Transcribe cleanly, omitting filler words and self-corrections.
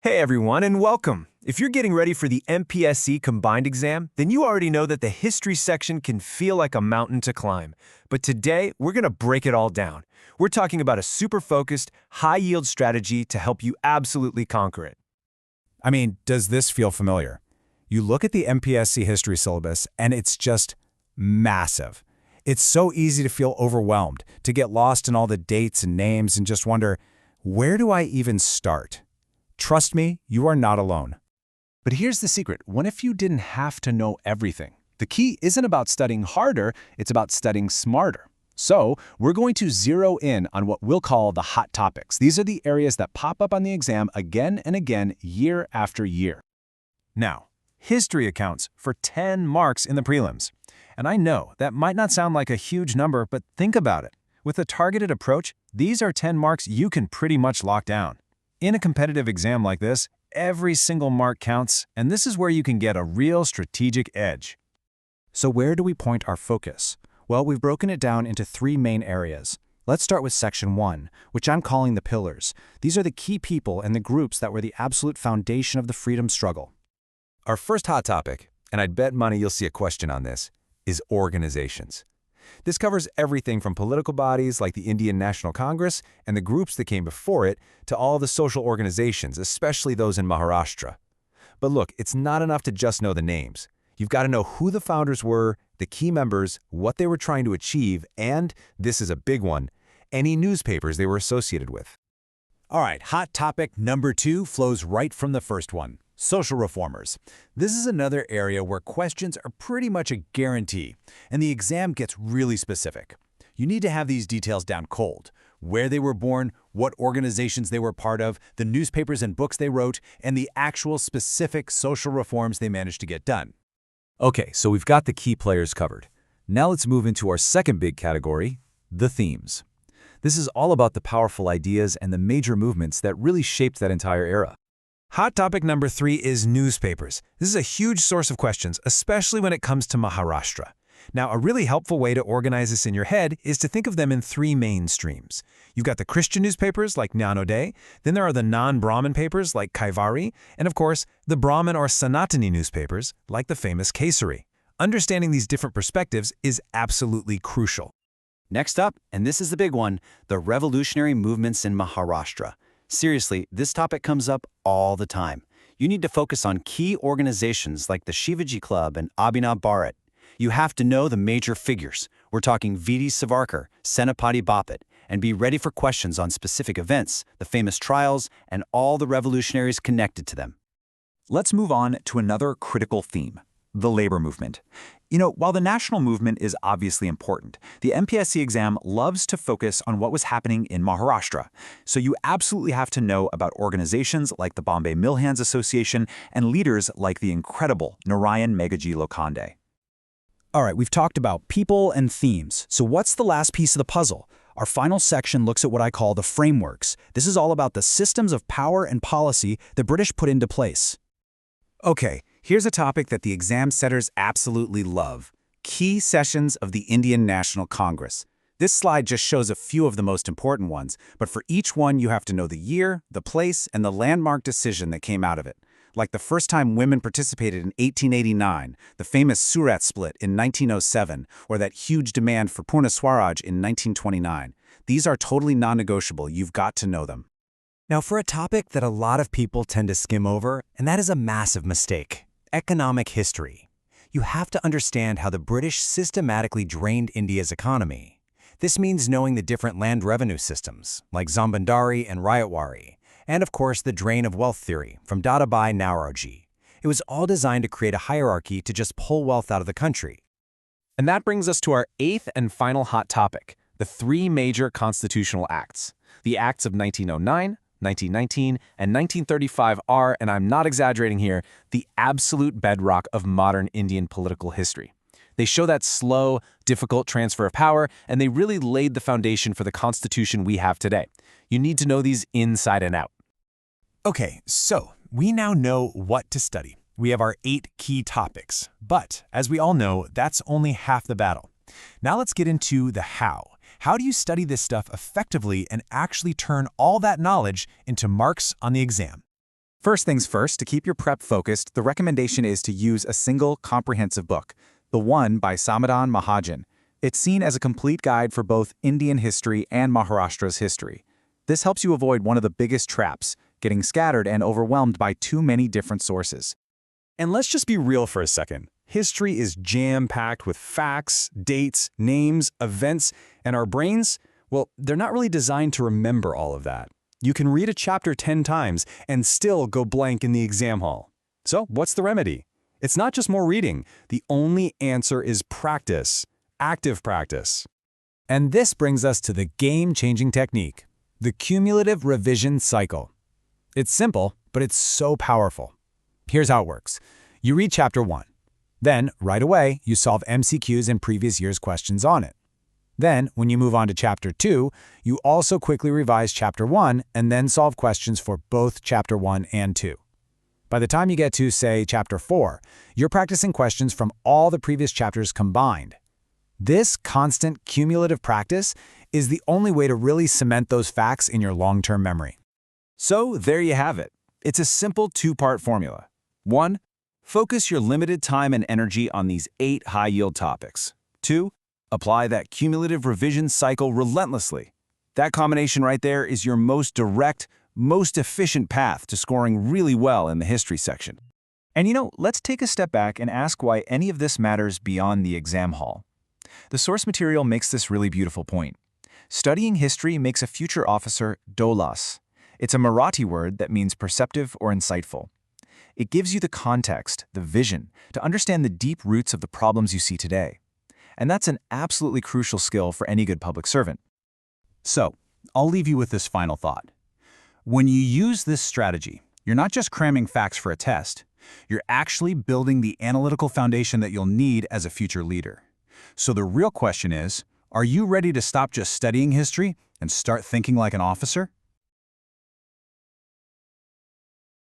Hey everyone, and welcome! If you're getting ready for the MPSC combined exam, then you already know that the history section can feel like a mountain to climb. But today, we're going to break it all down. We're talking about a super focused, high-yield strategy to help you absolutely conquer it. Does this feel familiar? You look at the MPSC history syllabus, and it's just massive. It's so easy to feel overwhelmed, to get lost in all the dates and names and just wonder, where do I even start? Trust me, you are not alone. But here's the secret. What if you didn't have to know everything? The key isn't about studying harder, it's about studying smarter. So, we're going to zero in on what we'll call the hot topics. These are the areas that pop up on the exam again and again, year after year. Now, history accounts for 10 marks in the prelims. And I know that might not sound like a huge number, but think about it. With a targeted approach, these are 10 marks you can pretty much lock down. In a competitive exam like this, every single mark counts, and this is where you can get a real strategic edge. So where do we point our focus? Well, we've broken it down into 3 main areas. Let's start with Section 1, which I'm calling the pillars. These are the key people and the groups that were the absolute foundation of the freedom struggle. Our first hot topic, and I'd bet money you'll see a question on this, is organizations. This covers everything from political bodies like the Indian National Congress and the groups that came before it to all the social organizations, especially those in Maharashtra. But look, it's not enough to just know the names. You've got to know who the founders were, the key members, what they were trying to achieve, and, this is a big one, any newspapers they were associated with. All right, hot topic number 2 flows right from the first one. Social reformers. This is another area where questions are pretty much a guarantee, and the exam gets really specific. You need to have these details down cold. Where they were born, what organizations they were part of, the newspapers and books they wrote, and the actual specific social reforms they managed to get done. Okay, so we've got the key players covered. Now let's move into our second big category, the themes. This is all about the powerful ideas and the major movements that really shaped that entire era. Hot topic number 3 is newspapers. This is a huge source of questions, especially when it comes to Maharashtra. Now, a really helpful way to organize this in your head is to think of them in 3 main streams. You've got the Christian newspapers like Jnanodaya, then there are the non-Brahmin papers like Kaivari, and of course, the Brahmin or Sanatani newspapers like the famous Kesari. Understanding these different perspectives is absolutely crucial. Next up, and this is the big one, the revolutionary movements in Maharashtra. Seriously, this topic comes up all the time. You need to focus on key organizations like the Shivaji Club and Abhinav Bharat. You have to know the major figures. We're talking V.D. Savarkar, Senapati Bapat, and be ready for questions on specific events, the famous trials, and all the revolutionaries connected to them. Let's move on to another critical theme, the labor movement. While the national movement is obviously important, the MPSC exam loves to focus on what was happening in Maharashtra. So you absolutely have to know about organizations like the Bombay Mill Hands Association and leaders like the incredible Narayan Meghaji Lokhande. All right, we've talked about people and themes. So what's the last piece of the puzzle? Our final section looks at what I call the frameworks. This is all about the systems of power and policy the British put into place. Okay, here's a topic that the exam setters absolutely love: key sessions of the Indian National Congress. This slide just shows a few of the most important ones, but for each one you have to know the year, the place, and the landmark decision that came out of it. Like the first time women participated in 1889, the famous Surat split in 1907, or that huge demand for Purna Swaraj in 1929. These are totally non-negotiable. You've got to know them. Now, for a topic that a lot of people tend to skim over, and that is a massive mistake: economic history. You have to understand how the British systematically drained India's economy. This means knowing the different land revenue systems, like Zambandari and Rayatwari, and of course the drain of wealth theory from Dadabhai Naoroji. It was all designed to create a hierarchy to just pull wealth out of the country. And that brings us to our 8th and final hot topic, the 3 major constitutional acts. The acts of 1909, 1919, and 1935 are, and I'm not exaggerating here, the absolute bedrock of modern Indian political history. They show that slow, difficult transfer of power, and they really laid the foundation for the Constitution we have today. You need to know these inside and out. Okay, so we now know what to study. We have our 8 key topics, but as we all know, that's only half the battle. Now let's get into the how. How do you study this stuff effectively and actually turn all that knowledge into marks on the exam? First things first, to keep your prep focused, the recommendation is to use a single comprehensive book, The One by Samadan Mahajan. It's seen as a complete guide for both Indian history and Maharashtra's history. This helps you avoid one of the biggest traps, getting scattered and overwhelmed by too many different sources. And let's just be real for a second. History is jam-packed with facts, dates, names, events, and our brains, well, they're not really designed to remember all of that. You can read a chapter 10 times and still go blank in the exam hall. So what's the remedy? It's not just more reading. The only answer is practice, active practice. And this brings us to the game-changing technique, the cumulative revision cycle. It's simple, but it's so powerful. Here's how it works. You read Chapter 1. Then, right away, you solve MCQs and previous year's questions on it. Then, when you move on to Chapter 2, you also quickly revise Chapter 1 and then solve questions for both Chapter 1 and 2. By the time you get to, say, Chapter 4, you're practicing questions from all the previous chapters combined. This constant cumulative practice is the only way to really cement those facts in your long-term memory. So there you have it. It's a simple two-part formula. 1. Focus your limited time and energy on these 8 high-yield topics. 2. Apply that cumulative revision cycle relentlessly. That combination right there is your most direct, most efficient path to scoring really well in the history section. And let's take a step back and ask why any of this matters beyond the exam hall. The source material makes this really beautiful point. Studying history makes a future officer dolas. It's a Marathi word that means perceptive or insightful. It gives you the context, the vision, to understand the deep roots of the problems you see today. And that's an absolutely crucial skill for any good public servant. So, I'll leave you with this final thought. When you use this strategy, you're not just cramming facts for a test, you're actually building the analytical foundation that you'll need as a future leader. So the real question is, are you ready to stop just studying history and start thinking like an officer?